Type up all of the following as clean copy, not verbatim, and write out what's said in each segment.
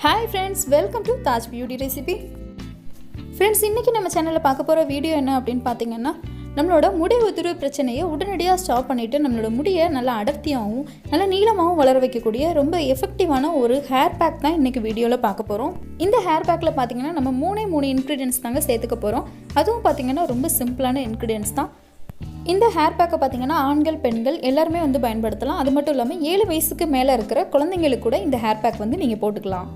Hi friends, welcome to Taj Beauty Recipe. Friends, இன்னைக்கு நம்ம சேனல்ல பார்க்க போற வீடியோ என்ன அப்படினு பாத்தீங்கன்னா நம்மளோட முடி உதிர்வு பிரச்சனையை உடனடியா ஸ்டாப் பண்ணிட்டு நம்மளோட முடியை நல்லா அடர்த்தியாவும் நல்ல நீளமாவும் வளர வைக்கக்கூடிய ரொம்ப எஃபெக்டிவான ஒரு ஹேர் பேக் தான் இன்னைக்கு வீடியோல பார்க்க போறோம். இந்த ஹேர் பேக்ல பாத்தீங்கன்னா நம்ம மூணு இன்கிரிடியன்ட்ஸ் தாங்க சேர்த்துக்க போறோம். அதுவும் பாத்தீங்கன்னா ரொம்ப சிம்பிளான இன்கிரிடியன்ட்ஸ் தான். இந்த ஹேர் பேக்கை பார்த்தீங்கன்னா ஆண்கள் பெண்கள் எல்லாருமே வந்து பயன்படுத்தலாம். அது மட்டும் இல்லாமல் 7 வயசுக்கு மேலே இருக்கிற குழந்தைங்களுக்கு கூட இந்த ஹேர் பேக் வந்து நீங்கள் போட்டுக்கலாம்.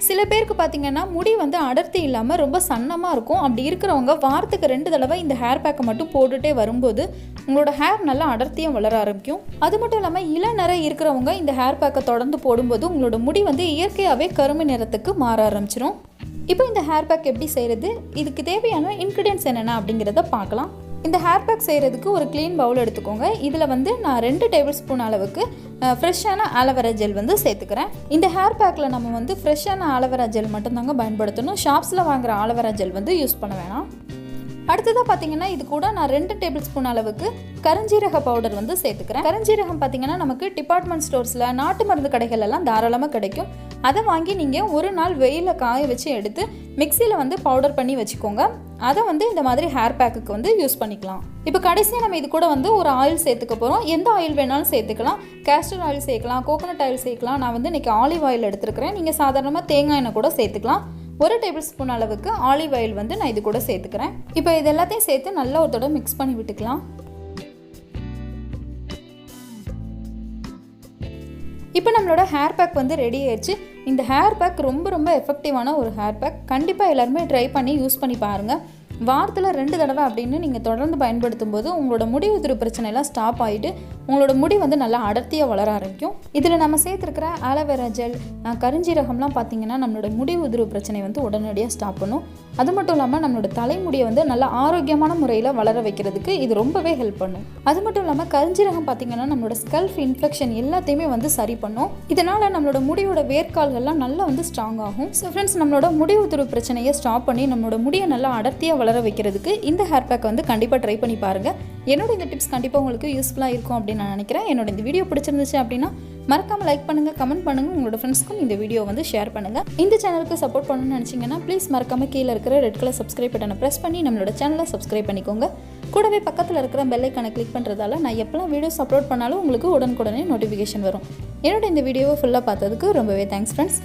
சில பேருக்கு பார்த்தீங்கன்னா முடி வந்து அடர்த்தி இல்லாமல் ரொம்ப சன்னமாக இருக்கும். அப்படி இருக்கிறவங்க வாரத்துக்கு 2 தடவை இந்த ஹேர் பேக்கை மட்டும் போட்டுகிட்டே வரும்போது உங்களோட ஹேர் நல்லா அடர்த்தியாக வளர ஆரம்பிக்கும். அது மட்டும் இல்லாமல் இளநரை இருக்கிறவங்க இந்த ஹேர் பேக்கை தொடர்ந்து போடும்போது உங்களோட முடி வந்து இயற்கையாகவே கருமை நிறத்துக்கு மாற ஆரம்பிச்சிடும். இப்போ இந்த ஹேர் பேக் எப்படி செய்கிறது, இதுக்கு தேவையான இன்க்ரீடியன்ட்ஸ் என்னென்ன அப்படிங்கிறத பார்க்கலாம். இந்த ஹேர் பேக் செய்கிறதுக்கு ஒரு க்ளீன் பவுல் எடுத்துக்கோங்க. இதில் வந்து நான் 2 டேபிள் ஸ்பூன் அளவுக்கு ஃப்ரெஷ்ஷான ஆலோவேரா ஜெல் வந்து சேர்த்துக்கிறேன். இந்த ஹேர் பேக்கில் நம்ம வந்து ஃப்ரெஷ்ஷான ஆலோவேரா ஜெல் மட்டும்தாங்க பயன்படுத்தணும். ஷாப்ஸில் வாங்குகிற ஆலோவேரா ஜெல் வந்து யூஸ் பண்ண வேணாம். அடுத்ததாக பார்த்தீங்கன்னா இது கூட நான் 2 டேபிள் ஸ்பூன் அளவுக்கு கருஞ்சீரக பவுடர் வந்து சேர்த்துக்கிறேன். கருஞ்சீரகம் பார்த்தீங்கன்னா நமக்கு டிபார்ட்மெண்ட் ஸ்டோர்ஸில் நாட்டு மருந்து கடைகளெல்லாம் தாராளமாக கிடைக்கும். அதை வாங்கி நீங்கள் ஒரு நாள் வெயிலில் காய வச்சு எடுத்து மிக்சியில் வந்து பவுடர் பண்ணி வச்சுக்கோங்க. அதை வந்து இந்த மாதிரி ஹேர் பேக்குக்கு வந்து யூஸ் பண்ணிக்கலாம். இப்போ கடைசியாக நம்ம இது கூட வந்து ஒரு ஆயில் சேர்த்துக்க போகிறோம். எந்த ஆயில் வேணாலும் சேர்த்துக்கலாம். கேஸ்டர் ஆயில் சேர்க்கலாம், கோகோனட் ஆயில் சேர்க்கலாம். நான் வந்து இன்றைக்கி ஆலிவ் ஆயில் எடுத்துருக்கிறேன். நீங்கள் சாதாரணமாக தேங்காய் எண்ணெய் கூட சேர்த்துக்கலாம். 1 டேபிள் ஸ்பூன் அளவுக்கு ஆலிவ் ஆயில் வந்து நான் இது கூட சேர்த்துக்கிறேன். இப்போ இது எல்லாத்தையும் சேர்த்து நல்லா ஒரு தடவை மிக்ஸ் பண்ணி விட்டுக்கலாம். இப்போ நம்மளோட ஹேர் பேக் வந்து ரெடி ஆயிடுச்சு. இந்த ஹேர் பேக் ரொம்ப எஃபெக்டிவான ஒரு ஹேர் பேக். கண்டிப்பாக எல்லாருமே ட்ரை பண்ணி யூஸ் பண்ணி பாருங்கள். வாரத்தில் 2 தடவை அப்படின்னு நீங்கள் தொடர்ந்து பயன்படுத்தும் போது உங்களோட முடி உதிர்வு பிரச்சனைலாம் ஸ்டாப் ஆகிட்டு உங்களோட முடி வந்து நல்லா அடர்த்தியாக வளர ஆரம்பிக்கும். இதில் நம்ம சேர்த்துருக்கிற ஆலோவேரா ஜெல், கருஞ்சீரகம்லாம் பார்த்தீங்கன்னா நம்மளோட முடி உதிர்வு பிரச்சனை வந்து உடனடியாக ஸ்டாப் பண்ணும். அது மட்டும் இல்லாமல் நம்மளோட தலைமுடியை வந்து நல்லா ஆரோக்கியமான முறையில் வளர வைக்கிறதுக்கு இது ரொம்பவே ஹெல்ப் பண்ணும். அது மட்டும் இல்லாமல் கருஞ்சீரகம் பார்த்தீங்கன்னா நம்மளோட ஸ்கல்ஃப் இன்ஃபெக்ஷன் எல்லாத்தையுமே வந்து சரி பண்ணும். இதனால் நம்மளோட முடியோட வேர்க்கால்கள்லாம் நல்லா வந்து ஸ்ட்ராங் ஆகும். ஸோ ஃப்ரெண்ட்ஸ், நம்மளோட முடி உதிர்வு பிரச்சனையை ஸ்டாப் பண்ணி நம்மளோட முடியை நல்லா அடர்த்தியாக வளர வைக்கிறதுக்கு இந்த ஹேர் பேக் வந்து கண்டிப்பாக ட்ரை பண்ணி பாருங்கள். என்னோட இந்த டிப்ஸ் கண்டிப்பாக உங்களுக்கு யூஸ்ஃபுல்லாக இருக்கும் அப்படின்னு நான் நினைக்கிறேன். என்னோட இந்த வீடியோ பிடிச்சிருந்துச்சு அப்படின்னா மறக்காமல் லைக் பண்ணுங்கள், கமெண்ட் பண்ணுங்கள், உங்களோட ஃப்ரெண்ட்ஸ்க்கும் இந்த வீடியோ வந்து ஷேர் பண்ணுங்கள். இந்த சேனலுக்கு சப்போர்ட் பண்ணணும்னு நினச்சிங்கன்னா ப்ளீஸ் மறக்காமல் கீழே இருக்கிற ரெட் கலர் சப்ஸ்கிரைப் பட்டனை ப்ரெஸ் பண்ணி நம்மளோட சேனலை சப்ஸ்கிரைப் பண்ணிக்கோங்க. கூடவே பக்கத்தில் இருக்கிற பெல் ஐக்கானை கிளிக் பண்ணுறதால நான் எப்போலாம் வீடியோஸ் அப்லோட் பண்ணாலும் உங்களுக்கு உடனுக்குடனே நோட்டிஃபிகேஷன் வரும். என்னோட இந்த வீடியோவை ஃபுல்லாக பார்த்ததுக்கு ரொம்பவே தேங்க்ஸ் ஃப்ரெண்ட்ஸ்.